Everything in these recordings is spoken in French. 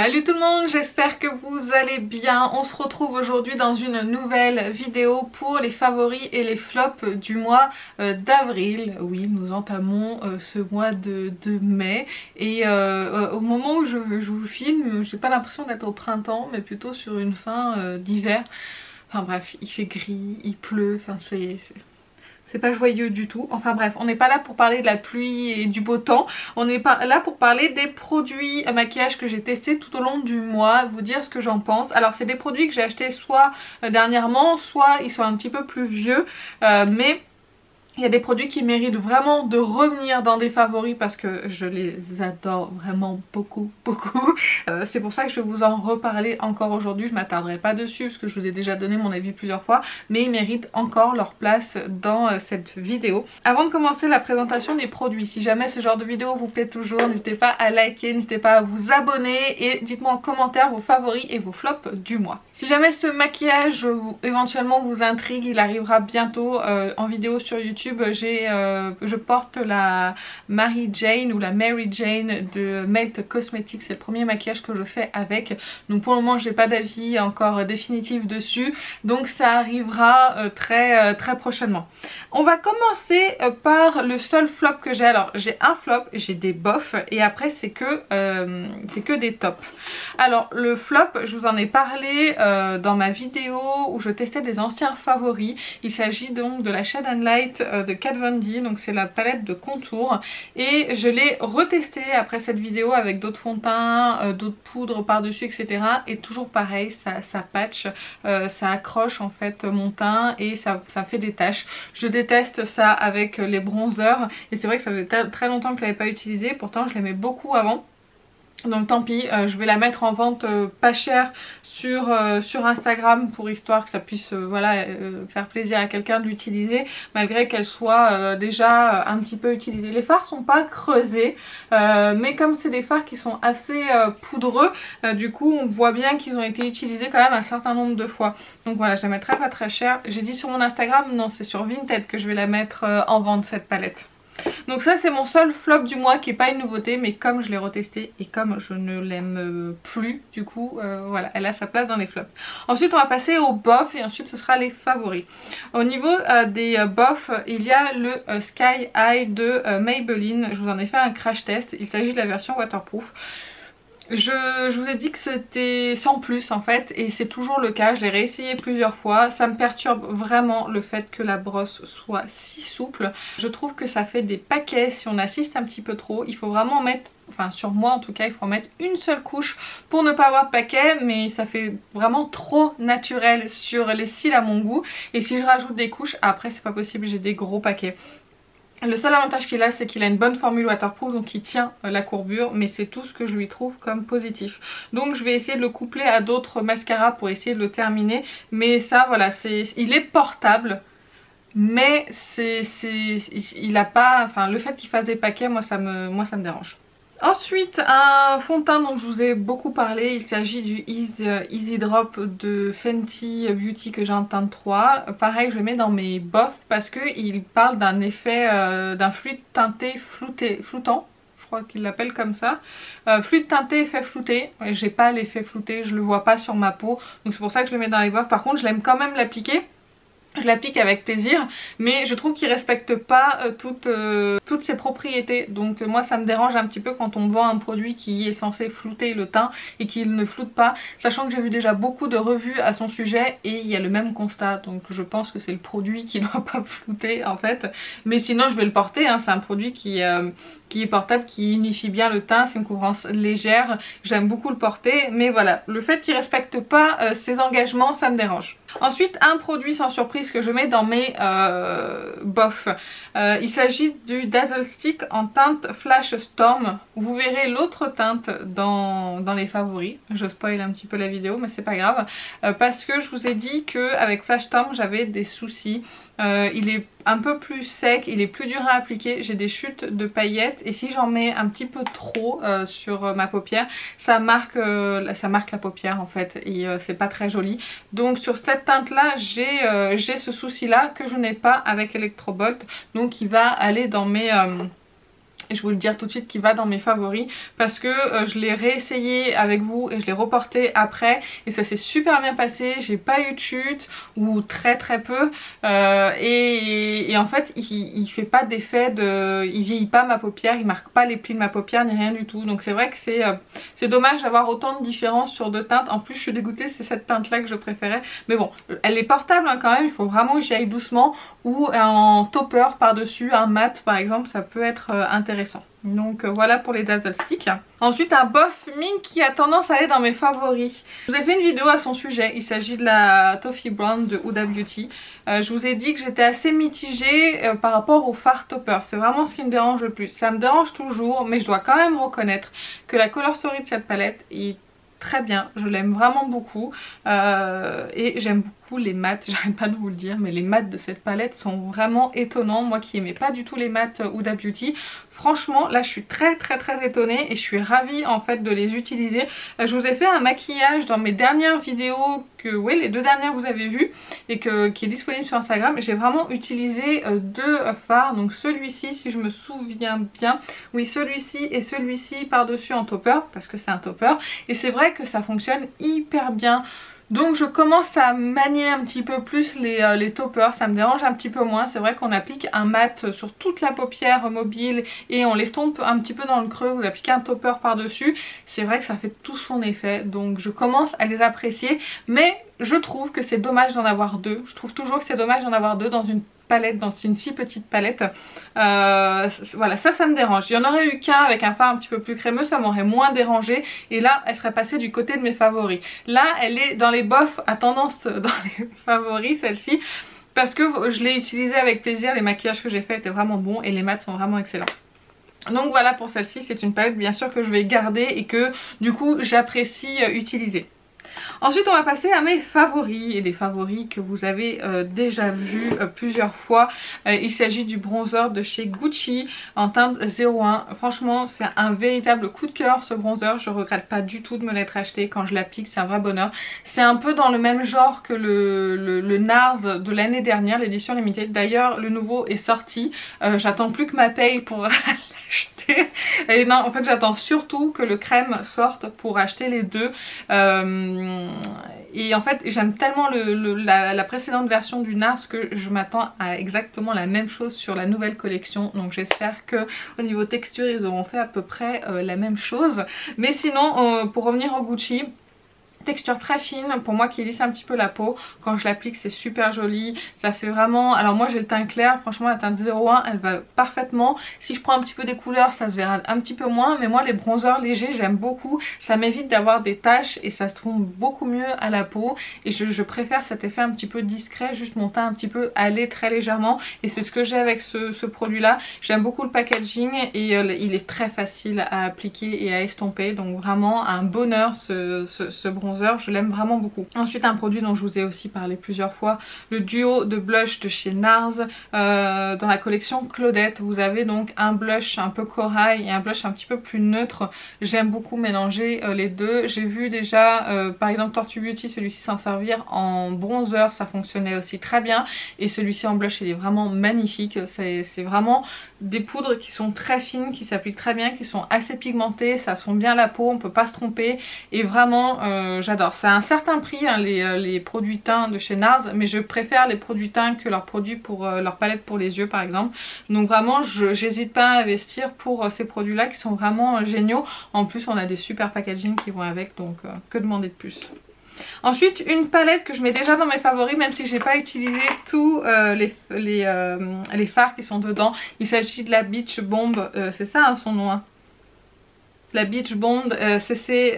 Salut tout le monde, j'espère que vous allez bien. On se retrouve aujourd'hui dans une nouvelle vidéo pour les favoris et les flops du mois d'avril. Oui, nous entamons ce mois de mai et au moment où je vous filme, j'ai pas l'impression d'être au printemps mais plutôt sur une fin d'hiver. Enfin bref, il fait gris, il pleut, enfin c'est pas joyeux du tout. Enfin bref, on n'est pas là pour parler de la pluie et du beau temps. On est pas là pour parler des produits maquillage que j'ai testés tout au long du mois, vous dire ce que j'en pense. Alors c'est des produits que j'ai achetés soit dernièrement, soit ils sont un petit peu plus vieux. Mais il y a des produits qui méritent vraiment de revenir dans des favoris parce que je les adore vraiment beaucoup. C'est pour ça que je vais vous en reparler encore aujourd'hui. Je m'attarderai pas dessus parce que je vous ai déjà donné mon avis plusieurs fois, mais ils méritent encore leur place dans cette vidéo. Avant de commencer la présentation des produits, si jamais ce genre de vidéo vous plaît toujours, n'hésitez pas à liker, n'hésitez pas à vous abonner et dites-moi en commentaire vos favoris et vos flops du mois. Si jamais ce maquillage éventuellement vous intrigue, il arrivera bientôt en vidéo sur YouTube. Je porte la Mary Jane ou la Mary Jane de Melt Cosmetics, c'est le premier maquillage que je fais avec. Donc pour le moment j'ai pas d'avis encore définitif dessus, donc ça arrivera très prochainement. On va commencer par le seul flop que j'ai. Alors j'ai un flop, j'ai des bofs et après c'est que des tops. Alors le flop, je vous en ai parlé dans ma vidéo où je testais des anciens favoris. Il s'agit donc de la Shade and Light de Kat Von D, donc c'est la palette de contour et je l'ai retestée après cette vidéo avec d'autres fonds de teint, d'autres poudres par dessus etc. et toujours pareil, ça patch, ça accroche en fait mon teint et ça fait des taches. Je déteste ça avec les bronzers et c'est vrai que ça faisait très longtemps que je l'avais pas utilisé, pourtant je l'aimais beaucoup avant. Donc tant pis, je vais la mettre en vente pas cher sur Instagram pour histoire que ça puisse voilà, faire plaisir à quelqu'un de l'utiliser malgré qu'elle soit déjà un petit peu utilisée. Les fards sont pas creusés mais comme c'est des fards qui sont assez poudreux, du coup on voit bien qu'ils ont été utilisés quand même un certain nombre de fois. Donc voilà, je la mettrai pas très cher. J'ai dit sur mon Instagram, non c'est sur Vinted que je vais la mettre en vente cette palette. Donc ça c'est mon seul flop du mois qui est pas une nouveauté, mais comme je l'ai retesté et comme je ne l'aime plus, du coup voilà, elle a sa place dans les flops. Ensuite on va passer aux bofs et ensuite ce sera les favoris. Au niveau des bofs, il y a le Sky High de Maybelline. Je vous en ai fait un crash test, il s'agit de la version waterproof. Je vous ai dit que c'était sans plus en fait et c'est toujours le cas, je l'ai réessayé plusieurs fois. Ça me perturbe vraiment le fait que la brosse soit si souple. Je trouve que ça fait des paquets si on assiste un petit peu trop. Il faut vraiment mettre, enfin sur moi en tout cas, il faut en mettre une seule couche pour ne pas avoir de paquet, mais ça fait vraiment trop naturel sur les cils à mon goût. Et si je rajoute des couches, après c'est pas possible, j'ai des gros paquets. Le seul avantage qu'il a, c'est qu'il a une bonne formule waterproof, donc il tient la courbure, mais c'est tout ce que je lui trouve comme positif. Donc je vais essayer de le coupler à d'autres mascaras pour essayer de le terminer, mais ça voilà, il est portable, mais il a pas, enfin le fait qu'il fasse des paquets, moi ça me dérange. Ensuite, un fond de teint dont je vous ai beaucoup parlé, il s'agit du Easy Drop de Fenty Beauty que j'ai en teinte 3. Pareil, je le mets dans mes bofs parce qu'il parle d'un effet, d'un fluide teinté floutant. Je crois qu'il l'appelle comme ça. Fluide teinté, effet flouté. J'ai pas l'effet flouté, je le vois pas sur ma peau. Donc c'est pour ça que je le mets dans les bofs. Par contre, je l'aime quand même l'appliquer. Je l'applique avec plaisir, mais je trouve qu'il respecte pas toutes ses propriétés. Donc moi ça me dérange un petit peu quand on me vend un produit qui est censé flouter le teint et qu'il ne floute pas, sachant que j'ai vu déjà beaucoup de revues à son sujet et il y a le même constat. Donc je pense que c'est le produit qui doit pas flouter en fait. Mais sinon je vais le porter, hein. C'est un produit qui est portable, qui unifie bien le teint, c'est une couvrance légère, j'aime beaucoup le porter, mais voilà, le fait qu'il respecte pas ses engagements, ça me dérange. Ensuite, un produit sans surprise que je mets dans mes bofs. Il s'agit du Dazzle Stick en teinte Flash Storm. Vous verrez l'autre teinte dans les favoris. Je spoil un petit peu la vidéo, mais c'est pas grave. Parce que je vous ai dit qu'avec Flash Storm, j'avais des soucis. Il est un peu plus sec, il est plus dur à appliquer, j'ai des chutes de paillettes et si j'en mets un petit peu trop sur ma paupière, ça marque la paupière en fait et c'est pas très joli. Donc sur cette teinte là j'ai ce souci là que je n'ai pas avec Electrobolt, donc il va aller dans mes et je vous le dire tout de suite qui va dans mes favoris parce que je l'ai réessayé avec vous et je l'ai reporté après et ça s'est super bien passé, j'ai pas eu de chute ou très peu et en fait il fait pas d'effet il vieillit pas ma paupière, il marque pas les plis de ma paupière ni rien du tout, donc c'est vrai que c'est dommage d'avoir autant de différences sur deux teintes. En plus je suis dégoûtée, c'est cette teinte là que je préférais, mais bon elle est portable hein, quand même, il faut vraiment que j'y aille doucement, ou en topper par dessus, un mat par exemple, ça peut être intéressant. Donc voilà pour les Dazzle Stick. Ensuite un Boff Mink qui a tendance à aller dans mes favoris. Je vous ai fait une vidéo à son sujet, il s'agit de la Toffee Brown de Huda Beauty. Je vous ai dit que j'étais assez mitigée par rapport au fard topper, c'est vraiment ce qui me dérange le plus. Ça me dérange toujours mais je dois quand même reconnaître que la Color Story de cette palette est très bien, je l'aime vraiment beaucoup et j'aime beaucoup les mats, j'arrête pas de vous le dire mais les mats de cette palette sont vraiment étonnants. Moi qui aimais pas du tout les mats Huda Beauty, franchement là je suis très étonnée et je suis ravie en fait de les utiliser. Je vous ai fait un maquillage dans mes dernières vidéos oui les deux dernières vous avez vu et qui est disponible sur Instagram. J'ai vraiment utilisé deux fards, donc celui-ci si je me souviens bien, oui celui-ci et celui-ci par dessus en topper parce que c'est un topper et c'est vrai que ça fonctionne hyper bien. Donc je commence à manier un petit peu plus les toppers, ça me dérange un petit peu moins. C'est vrai qu'on applique un mat sur toute la paupière mobile et on l'estompe un petit peu dans le creux, vous appliquez un topper par dessus, c'est vrai que ça fait tout son effet. Donc je commence à les apprécier, mais je trouve que c'est dommage d'en avoir deux. Je trouve toujours que c'est dommage d'en avoir deux dans une palette, dans une si petite palette. Voilà, ça me dérange. Il y en aurait eu qu'un avec un fard un petit peu plus crémeux, ça m'aurait moins dérangé et là elle serait passée du côté de mes favoris. Là elle est dans les bofs à tendance dans les favoris celle-ci parce que je l'ai utilisée avec plaisir, les maquillages que j'ai fait étaient vraiment bons et les mats sont vraiment excellents. Donc voilà pour celle-ci, c'est une palette bien sûr que je vais garder et que du coup j'apprécie utiliser. Ensuite on va passer à mes favoris et des favoris que vous avez déjà vus plusieurs fois. Il s'agit du bronzer de chez Gucci en teinte 01. Franchement c'est un véritable coup de cœur ce bronzer, je regrette pas du tout de me l'être acheté. Quand je l'applique c'est un vrai bonheur. C'est un peu dans le même genre que le NARS de l'année dernière, l'édition limitée. D'ailleurs le nouveau est sorti, j'attends plus que ma paye pour l'acheter. Et non en fait j'attends surtout que le crème sorte pour acheter les deux. Et en fait j'aime tellement la précédente version du NARS que je m'attends à exactement la même chose sur la nouvelle collection. Donc j'espère que au niveau texture ils auront fait à peu près la même chose. Mais sinon pour revenir au Gucci, texture très fine pour moi qui lisse un petit peu la peau, quand je l'applique c'est super joli, ça fait vraiment, alors moi j'ai le teint clair, franchement la teinte 01 elle va parfaitement, si je prends un petit peu des couleurs ça se verra un petit peu moins, mais moi les bronzers légers j'aime beaucoup, ça m'évite d'avoir des taches et ça se trouve beaucoup mieux à la peau et je préfère cet effet un petit peu discret, juste mon teint un petit peu allé très légèrement et c'est ce que j'ai avec ce produit là. J'aime beaucoup le packaging et il est très facile à appliquer et à estomper, donc vraiment un bonheur ce bronzer. Je l'aime vraiment beaucoup. Ensuite un produit dont je vous ai aussi parlé plusieurs fois, le duo de blush de chez NARS dans la collection Claudette. Vous avez donc un blush un peu corail et un blush un petit peu plus neutre. J'aime beaucoup mélanger les deux. J'ai vu déjà par exemple Tortue Beauty, celui-ci s'en servir en bronzer, ça fonctionnait aussi très bien et celui-ci en blush il est vraiment magnifique. C'est vraiment des poudres qui sont très fines, qui s'appliquent très bien, qui sont assez pigmentées, ça sent bien la peau, on peut pas se tromper et vraiment j'adore. C'est à un certain prix hein, les produits teints de chez NARS, mais je préfère les produits teints que leurs produits pour leur palette pour les yeux par exemple. Donc vraiment j'hésite pas à investir pour ces produits là qui sont vraiment géniaux. En plus on a des super packaging qui vont avec, donc que demander de plus. Ensuite une palette que je mets déjà dans mes favoris même si j'ai pas utilisé tous les fards qui sont dedans. Il s'agit de la Beach Bomb, c'est ça hein, son nom hein. La Beach Bond CC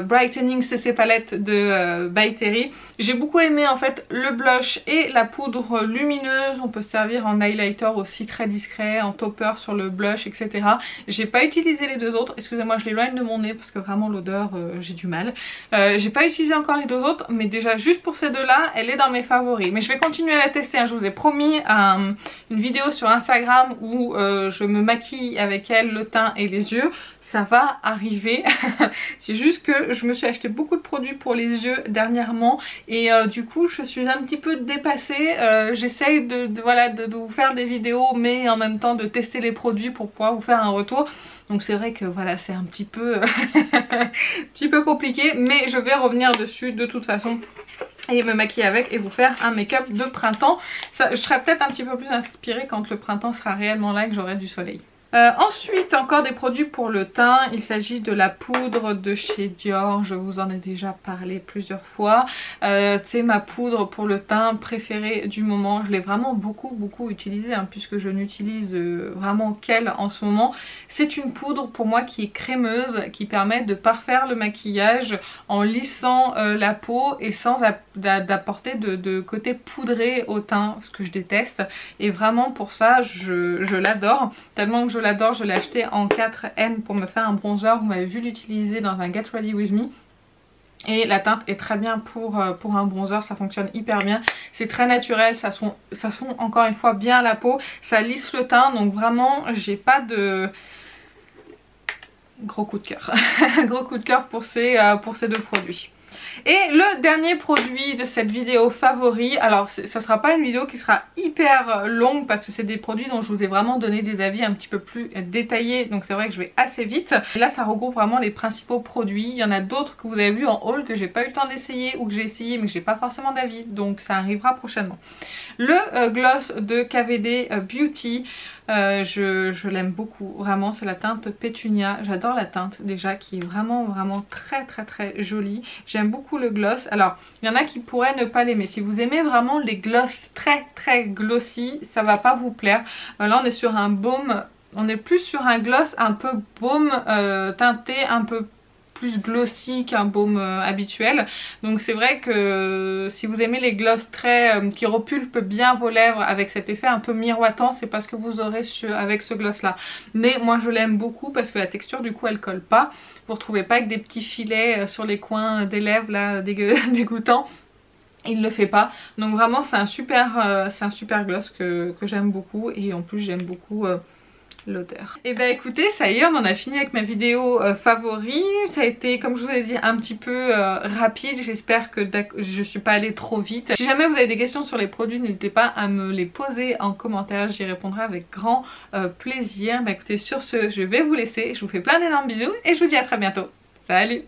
Brightening CC palette de By Terry. J'ai beaucoup aimé en fait le blush et la poudre lumineuse. On peut se servir en highlighter aussi très discret, en topper sur le blush etc. J'ai pas utilisé les deux autres, excusez-moi je l'éloigne de mon nez parce que vraiment l'odeur j'ai du mal. J'ai pas utilisé encore les deux autres mais déjà juste pour ces deux là elle est dans mes favoris. Mais je vais continuer à la tester hein. Je vous ai promis une vidéo sur Instagram où je me maquille avec elle le teint et les yeux. ça va arriver. C'est juste que je me suis acheté beaucoup de produits pour les yeux dernièrement et du coup je suis un petit peu dépassée. J'essaye voilà, de vous faire des vidéos mais en même temps de tester les produits pour pouvoir vous faire un retour. Donc c'est vrai que voilà, c'est un petit peu un petit peu compliqué, mais je vais revenir dessus de toute façon et me maquiller avec et vous faire un make-up de printemps. Ça, je serai peut-être un petit peu plus inspirée quand le printemps sera réellement là et que j'aurai du soleil. Ensuite encore des produits pour le teint. Il s'agit de la poudre de chez Dior. Je vous en ai déjà parlé plusieurs fois. C'est ma poudre pour le teint préférée du moment. Je l'ai vraiment beaucoup utilisée hein, puisque je n'utilise vraiment qu'elle en ce moment. C'est une poudre pour moi qui est crémeuse, qui permet de parfaire le maquillage en lissant la peau et sans d'apporter de côté poudré au teint, ce que je déteste. Et vraiment pour ça je l'adore, tellement que je l'adore. Je l'ai acheté en 4N pour me faire un bronzer. Vous m'avez vu l'utiliser dans un Get Ready With Me. Et la teinte est très bien pour un bronzer, ça fonctionne hyper bien. C'est très naturel, ça sent encore une fois bien la peau. Ça lisse le teint, donc vraiment j'ai pas de... Gros coup de cœur. Gros coup de cœur pour ces deux produits. Et le dernier produit de cette vidéo favori, alors ça sera pas une vidéo qui sera hyper longue parce que c'est des produits dont je vous ai vraiment donné des avis un petit peu plus détaillés, donc c'est vrai que je vais assez vite. Et là ça regroupe vraiment les principaux produits. Il y en a d'autres que vous avez vu en haul que j'ai pas eu le temps d'essayer ou que j'ai essayé mais que j'ai pas forcément d'avis, donc ça arrivera prochainement. Le gloss de KVD Beauty, je l'aime beaucoup, vraiment c'est la teinte Pétunia. J'adore la teinte déjà qui est vraiment très jolie. J'aime beaucoup le gloss. Alors il y en a qui pourraient ne pas l'aimer. Si vous aimez vraiment les gloss très glossy, ça va pas vous plaire. Là on est sur un baume, on est plus sur un gloss un peu baume teinté un peu plus glossy qu'un baume habituel. Donc c'est vrai que si vous aimez les gloss très qui repulpent bien vos lèvres avec cet effet un peu miroitant, c'est pas ce que vous aurez avec ce gloss là. Mais moi je l'aime beaucoup parce que la texture du coup elle colle pas. Vous ne retrouvez pas avec des petits filets sur les coins des lèvres là dégoûtants. Il le fait pas. Donc vraiment c'est un super gloss que j'aime beaucoup et en plus j'aime beaucoup l'odeur. Et bah écoutez, ça y est, on en a fini avec ma vidéo favori. Ça a été, comme je vous ai dit, un petit peu rapide. J'espère que je suis pas allée trop vite. Si jamais vous avez des questions sur les produits, n'hésitez pas à me les poser en commentaire. J'y répondrai avec grand plaisir. Bah écoutez, sur ce, je vais vous laisser. Je vous fais plein d'énormes bisous et je vous dis à très bientôt. Salut!